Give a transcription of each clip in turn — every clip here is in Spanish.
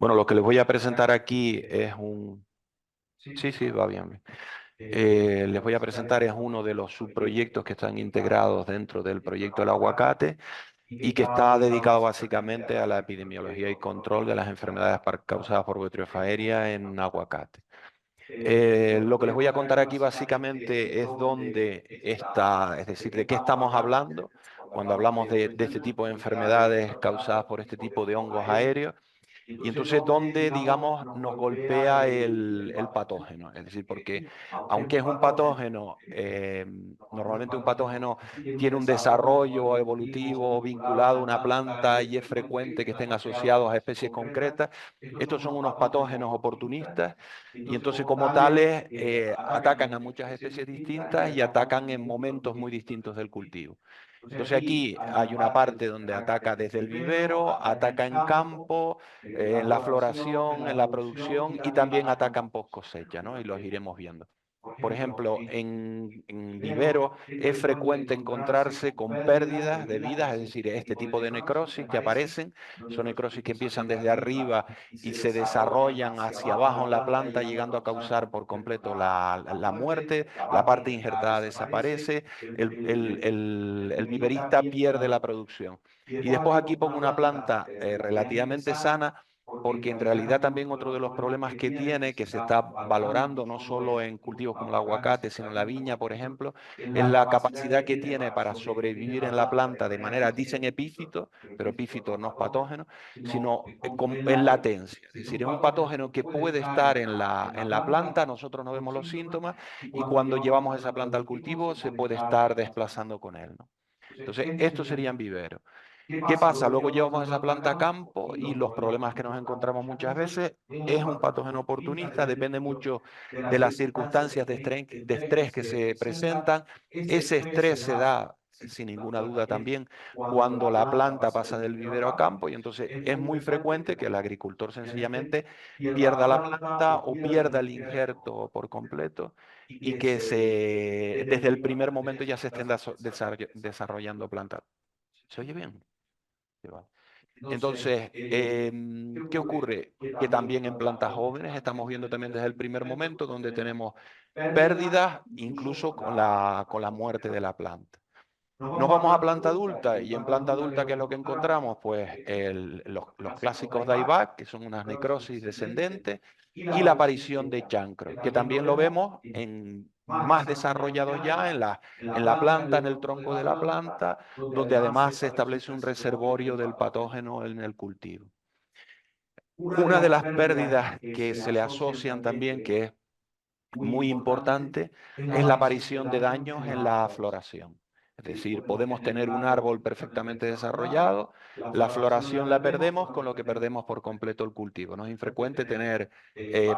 Bueno, lo que les voy a presentar aquí es un... Sí, sí, va bien. Bien. Les voy a presentar es uno de los subproyectos que están integrados dentro del proyecto del aguacate y que está dedicado básicamente a la epidemiología y control de las enfermedades causadas por botriofaria en aguacate. Lo que les voy a contar aquí básicamente es dónde está, es decir, de qué estamos hablando cuando hablamos de este tipo de enfermedades causadas por este tipo de hongos aéreos. Y entonces, ¿dónde, digamos, nos golpea el patógeno? Es decir, porque aunque es un patógeno, normalmente un patógeno tiene un desarrollo evolutivo vinculado a una planta y es frecuente que estén asociados a especies concretas. Estos son unos patógenos oportunistas y entonces como tales atacan a muchas especies distintas y atacan en momentos muy distintos del cultivo. Entonces aquí hay una parte donde ataca desde el vivero, ataca en campo, en la floración, en la producción y también atacan post cosecha, ¿no? Y los iremos viendo. Por ejemplo, en vivero es frecuente encontrarse con pérdidas de vidas, es decir, este tipo de necrosis que aparecen, son necrosis que empiezan desde arriba y se desarrollan hacia abajo en la planta, llegando a causar por completo la muerte, la parte injertada desaparece, el viverista pierde la producción. Y después aquí pongo una planta relativamente sana porque en realidad también otro de los problemas que tiene, que se está valorando no solo en cultivos como el aguacate, sino en la viña, por ejemplo, es la capacidad que tiene para sobrevivir en la planta de manera, dicen epífito, pero epífito no es patógeno, sino en latencia. Es decir, es un patógeno que puede estar en la planta, nosotros no vemos los síntomas, y cuando llevamos esa planta al cultivo se puede estar desplazando con él, ¿no? Entonces, estos serían viveros. ¿Qué pasa? Luego llevamos esa planta a campo y los problemas que nos encontramos muchas veces es un patógeno oportunista, depende mucho de las circunstancias de estrés que se presentan. Ese estrés se da, sin ninguna duda también, cuando la planta pasa del vivero a campo y entonces es muy frecuente que el agricultor sencillamente pierda la planta o pierda el injerto por completo y que desde el primer momento ya se estén desarrollando plantas. ¿Se oye bien? Sí, vale. Entonces, ¿qué ocurre? Que también en plantas jóvenes estamos viendo también desde el primer momento donde tenemos pérdidas, incluso con la muerte de la planta. Nos vamos a planta adulta y en planta adulta, ¿qué es lo que encontramos? Pues los clásicos dieback, que son unas necrosis descendentes, y la aparición de chancro, que también lo vemos en más desarrollados ya en la planta, en el tronco de la planta, donde además se establece un reservorio del patógeno en el cultivo. Una de las pérdidas que se le asocian también, que es muy importante, es la aparición de daños en la floración. Es decir, podemos tener un árbol perfectamente desarrollado, la floración la perdemos, con lo que perdemos por completo el cultivo. No es infrecuente tener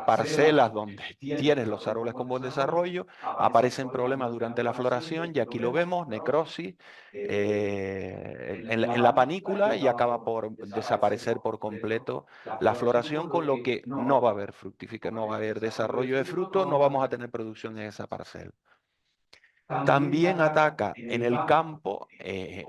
parcelas donde tienes los árboles con buen desarrollo, aparecen problemas durante la floración y aquí lo vemos, necrosis en la panícula y acaba por desaparecer por completo la floración, con lo que no va a haber fructificación, no va a haber desarrollo de fruto, no vamos a tener producción en esa parcela. También ataca en el campo,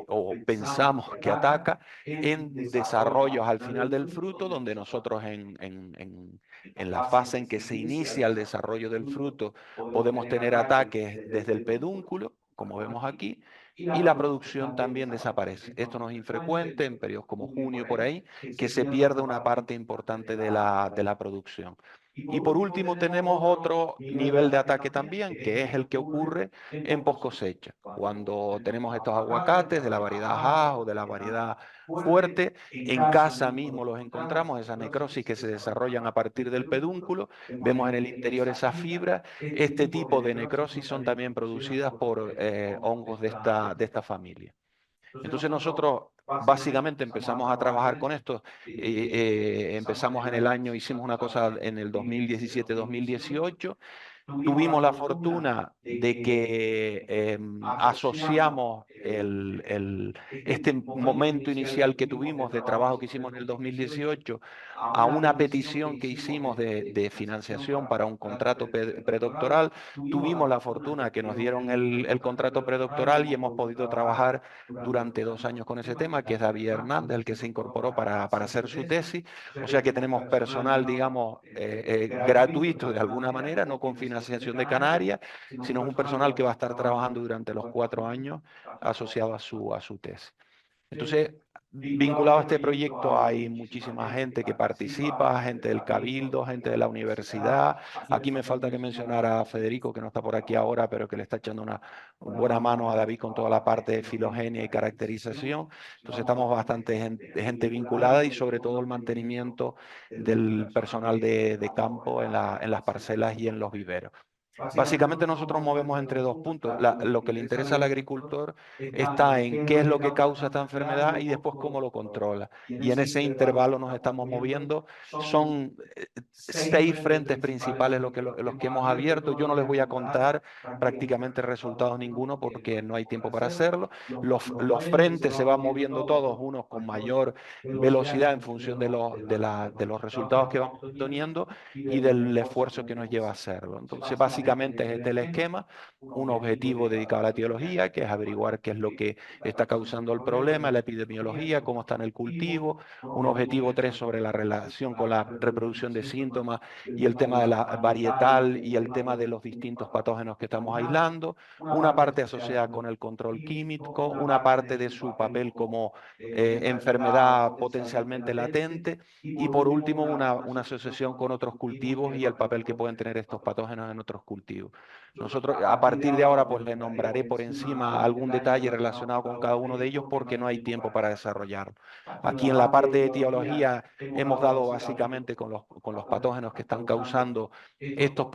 o pensamos que ataca, en desarrollos al final del fruto, donde nosotros en la fase en que se inicia el desarrollo del fruto podemos tener ataques desde el pedúnculo, como vemos aquí, y la producción también desaparece. Esto no es infrecuente en periodos como junio por ahí, que se pierde una parte importante de la producción. Y por último tenemos otro nivel de ataque también, que es el que ocurre en post cosecha. Cuando tenemos estos aguacates de la variedad A o de la variedad fuerte, en casa mismo los encontramos, esas necrosis que se desarrollan a partir del pedúnculo, vemos en el interior esas fibras. Este tipo de necrosis son también producidas por hongos de esta familia. Entonces nosotros básicamente empezamos a trabajar con esto, empezamos en el año, hicimos una cosa en el 2017-2018 Tuvimos la fortuna de que asociamos este momento inicial que tuvimos de trabajo que hicimos en el 2018 a una petición que hicimos de financiación para un contrato predoctoral. Tuvimos la fortuna que nos dieron el contrato predoctoral y hemos podido trabajar durante 2 años con ese tema, que es David Hernández, el que se incorporó para hacer su tesis. O sea que tenemos personal, digamos, gratuito de alguna manera, no con financiación de Canarias, sino es un personal que va a estar trabajando durante los 4 años asociado a su tesis. Entonces, vinculado a este proyecto hay muchísima gente que participa, gente del Cabildo, gente de la universidad. Aquí me falta que mencionar a Federico, que no está por aquí ahora, pero que le está echando una buena mano a David con toda la parte de filogenia y caracterización. Entonces, estamos bastante gente vinculada y sobre todo el mantenimiento del personal de campo en las parcelas y en los viveros. Básicamente nosotros movemos entre dos puntos. Lo que le interesa al agricultor está en qué es lo que causa esta enfermedad y después cómo lo controla. Y en ese intervalo nos estamos moviendo. Son 6 frentes principales los que hemos abierto. Yo no les voy a contar prácticamente resultados ninguno porque no hay tiempo para hacerlo. Los frentes se van moviendo todos, unos con mayor velocidad en función de los resultados que vamos obteniendo y del esfuerzo que nos lleva a hacerlo. Entonces, básicamente es este el esquema, un objetivo dedicado a la etiología, que es averiguar qué es lo que está causando el problema, la epidemiología, cómo está en el cultivo, un objetivo 3 sobre la relación con la reproducción de síntomas y el tema de la varietal y el tema de los distintos patógenos que estamos aislando, una parte asociada con el control químico, una parte de su papel como enfermedad potencialmente latente y por último, una asociación con otros cultivos y el papel que pueden tener estos patógenos en otros cultivos. Nosotros, a partir de ahora, pues le nombraré por encima algún detalle relacionado con cada uno de ellos porque no hay tiempo para desarrollarlo. Aquí en la parte de etiología hemos dado básicamente con los patógenos que están causando estos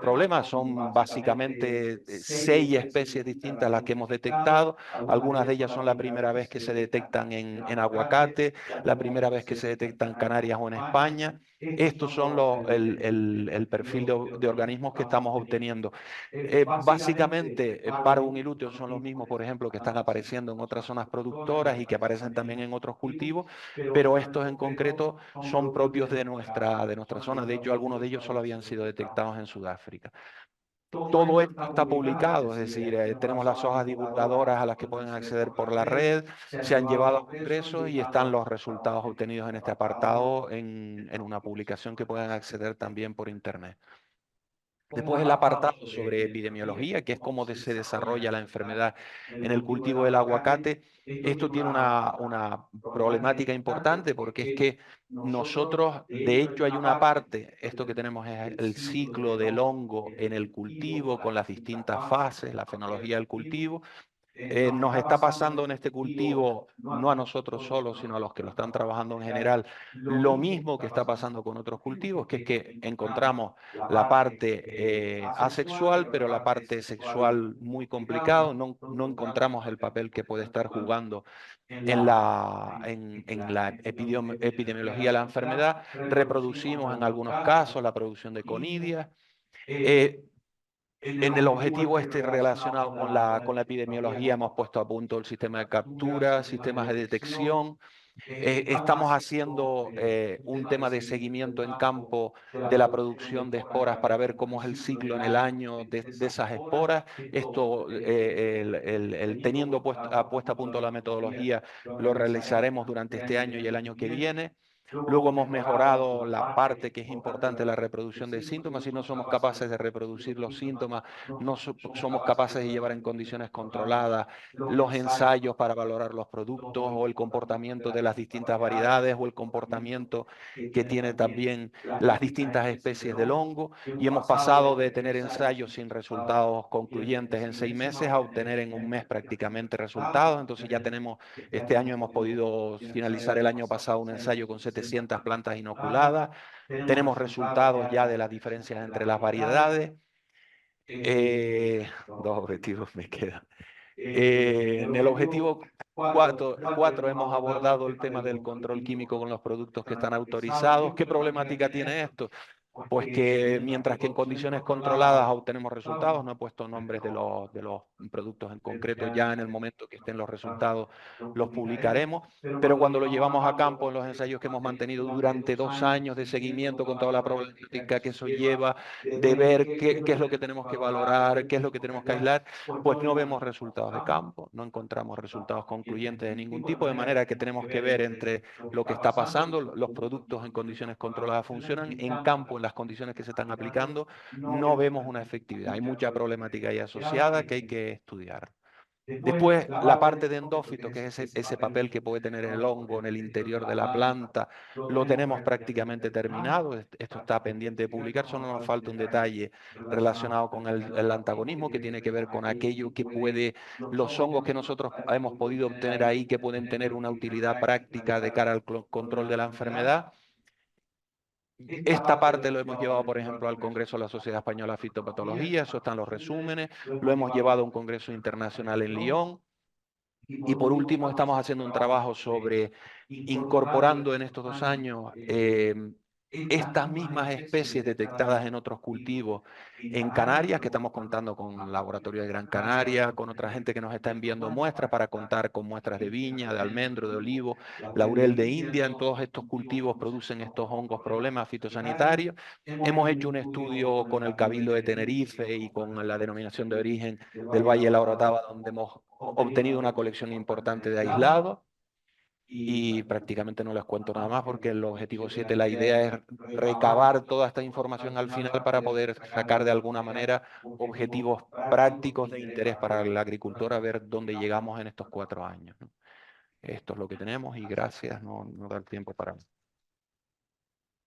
problemas. Son básicamente 6 especies distintas las que hemos detectado. Algunas de ellas son la primera vez que se detectan en aguacate, la primera vez que se detecta en Canarias o en España. Estos son el perfil de organismos que estamos obteniendo. Básicamente, Parvum y Luteum son los mismos, por ejemplo, que están apareciendo en otras zonas productoras y que aparecen también en otros cultivos, pero estos en concreto son propios de nuestra zona. De hecho, algunos de ellos solo habían sido detectados en Sudáfrica. Todo esto está publicado, es decir, tenemos las hojas divulgadoras a las que pueden acceder por la red, se han llevado a congresos y están los resultados obtenidos en este apartado en una publicación que pueden acceder también por internet. Después el apartado sobre epidemiología, que es cómo se desarrolla la enfermedad en el cultivo del aguacate. Esto tiene una problemática importante porque es que nosotros, de hecho, hay una parte, esto que tenemos es el ciclo del hongo en el cultivo con las distintas fases, la fenología del cultivo. Nos está pasando en este cultivo, no a nosotros solos, sino a los que lo están trabajando en general, lo mismo que está pasando con otros cultivos, que es que encontramos la parte asexual, pero la parte sexual muy complicado, no encontramos el papel que puede estar jugando en la epidemiología de la enfermedad, reproducimos en algunos casos la producción de conidias. Eh, en el objetivo este relacionado con la epidemiología hemos puesto a punto el sistema de captura, sistemas de detección. Estamos haciendo un tema de seguimiento en campo de la producción de esporas para ver cómo es el ciclo en el año de esas esporas. Esto, teniendo puesta a punto la metodología, lo realizaremos durante este año y el año que viene. Luego hemos mejorado la parte que es importante, la reproducción de síntomas. Si no somos capaces de reproducir los síntomas, no somos capaces de llevar en condiciones controladas los ensayos para valorar los productos o el comportamiento de las distintas variedades o el comportamiento que tiene también las distintas especies del hongo. Y hemos pasado de tener ensayos sin resultados concluyentes en 6 meses a obtener en un mes prácticamente resultados. Entonces ya tenemos, este año hemos podido finalizar el año pasado un ensayo con 700 plantas inoculadas. Tenemos resultados ya de las diferencias entre las variedades. Dos objetivos me quedan. En el objetivo 4 hemos abordado el tema del control químico con los productos que están autorizados. ¿Qué problemática tiene esto? Pues que mientras que en condiciones controladas obtenemos resultados, no he puesto nombres de los productos en concreto, ya en el momento que estén los resultados los publicaremos, pero cuando lo llevamos a campo en los ensayos que hemos mantenido durante 2 años de seguimiento con toda la problemática que eso lleva, de ver qué es lo que tenemos que valorar, qué es lo que tenemos que aislar, pues no vemos resultados de campo, no encontramos resultados concluyentes de ningún tipo, de manera que tenemos que ver entre lo que está pasando, los productos en condiciones controladas funcionan, en campo, en las condiciones que se están aplicando, no vemos una efectividad. Hay mucha problemática ahí asociada que hay que estudiar. Después, la parte de endófito, que es ese papel que puede tener el hongo en el interior de la planta, lo tenemos prácticamente terminado. Esto está pendiente de publicar. Solo nos falta un detalle relacionado con el antagonismo, que tiene que ver con aquello que puede, los hongos que nosotros hemos podido obtener ahí, que pueden tener una utilidad práctica de cara al control de la enfermedad. Esta parte lo hemos llevado, por ejemplo, al Congreso de la Sociedad Española de Fitopatología, eso están los resúmenes, lo hemos llevado a un congreso internacional en Lyon. Y por último, estamos haciendo un trabajo sobre incorporando en estos 2 años estas mismas especies detectadas en otros cultivos en Canarias, que estamos contando con el Laboratorio de Gran Canaria, con otra gente que nos está enviando muestras para contar con muestras de viña, de almendro, de olivo, laurel de India. En todos estos cultivos producen estos hongos problemas fitosanitarios. Hemos hecho un estudio con el Cabildo de Tenerife y con la denominación de origen del Valle de la Orotava, donde hemos obtenido una colección importante de aislados y prácticamente no les cuento nada más porque el objetivo 7, la idea es recabar toda esta información al final para poder sacar de alguna manera objetivos prácticos de interés para el agricultor a ver dónde llegamos en estos 4 años, ¿no? Esto es lo que tenemos y gracias, no da el tiempo para...